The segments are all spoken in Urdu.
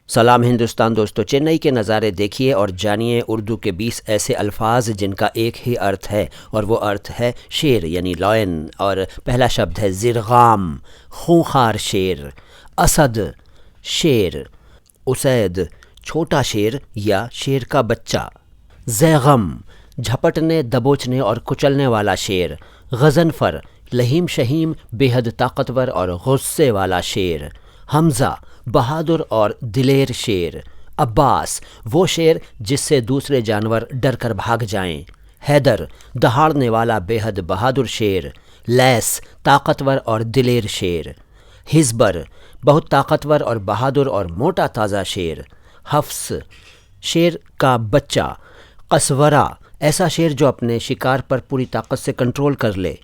سلام ہندوستان دوستو، چنئی کے نظارے دیکھیے اور جانیے اردو کے 20 ایسے الفاظ جن کا ایک ہی ارتھ ہے، اور وہ ارتھ ہے شیر یعنی لائن۔ اور پہلا شبد ہے زرغام، خونخوار شیر۔ اسد، شیر۔ اسید، چھوٹا شیر یا شیر کا بچہ۔ زیغم، جھپٹنے، دبوچنے اور کچلنے والا شیر۔ غضنفر، لہیم شہیم، بے حد طاقتور اور غصے والا شیر۔ حمزہ، بہادر اور دلیر شیر۔ عباس، وہ شیر جس سے دوسرے جانور ڈر کر بھاگ جائیں۔ حیدر، دہاڑنے والا بے حد بہادر شیر۔ لیث، طاقتور اور دلیر شیر۔ ہزبر، بہت طاقتور اور بہادر اور موٹا تازہ شیر۔ حفص، شیر کا بچہ۔ قسورہ، ایسا شیر جو اپنے شکار پر پوری طاقت سے کنٹرول کر لے۔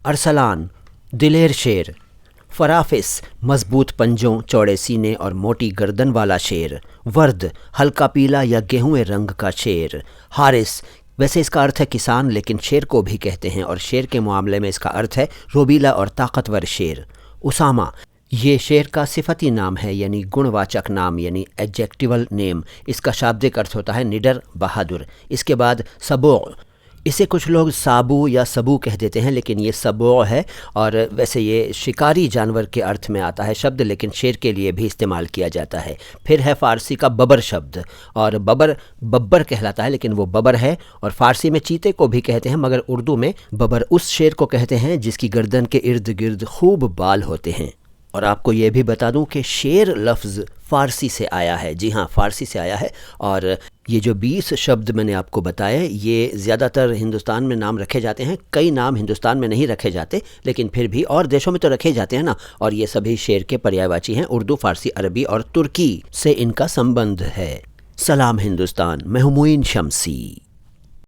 ارسلان، دلیر شیر۔ فرافس، مضبوط پنجوں، چوڑے سینے اور موٹی گردن والا شیر۔ ورد، ہلکا پیلا یا گیہوئے رنگ کا شیر۔ حارث، ویسے اس کا ارتھ ہے کسان لیکن شیر کو بھی کہتے ہیں، اور شیر کے معاملے میں اس کا ارتھ ہے روبیلا اور طاقتور شیر۔ اسامہ، یہ شیر کا صفتی نام ہے یعنی گن واچک نام یعنی ایڈجیکٹیول نیم۔ اس کا شابدک ارتھ ہوتا ہے نڈر، بہادر۔ اس کے بعد سبوع، اسے کچھ لوگ سابو یا سبو کہہ دیتے ہیں لیکن یہ سبوع ہے، اور ویسے یہ شکاری جانور کے ارتھ میں آتا ہے شبد، لیکن شیر کے لیے بھی استعمال کیا جاتا ہے۔ پھر ہے فارسی کا ببر شبد، اور ببر کہلاتا ہے لیکن وہ ببر ہے، اور فارسی میں چیتے کو بھی کہتے ہیں، مگر اردو میں ببر اس شیر کو کہتے ہیں جس کی گردن کے ارد گرد خوب بال ہوتے ہیں۔ اور آپ کو یہ بھی بتا دوں کہ شیر لفظ فارسی سے آیا ہے، جی ہاں فارسی سے آیا ہے، اور یہ جو 20 شبد میں نے آپ کو بتائے یہ زیادہ تر ہندوستان میں نام رکھے جاتے ہیں، کئی نام ہندوستان میں نہیں رکھے جاتے لیکن پھر بھی اور دیشوں میں تو رکھے جاتے ہیں نا، اور یہ سبھی شیر کے پریائے واچی ہیں۔ اردو، فارسی، عربی اور ترکی سے ان کا سمبند ہے۔ سلام ہندوستان، میں ہوں معین شمسی۔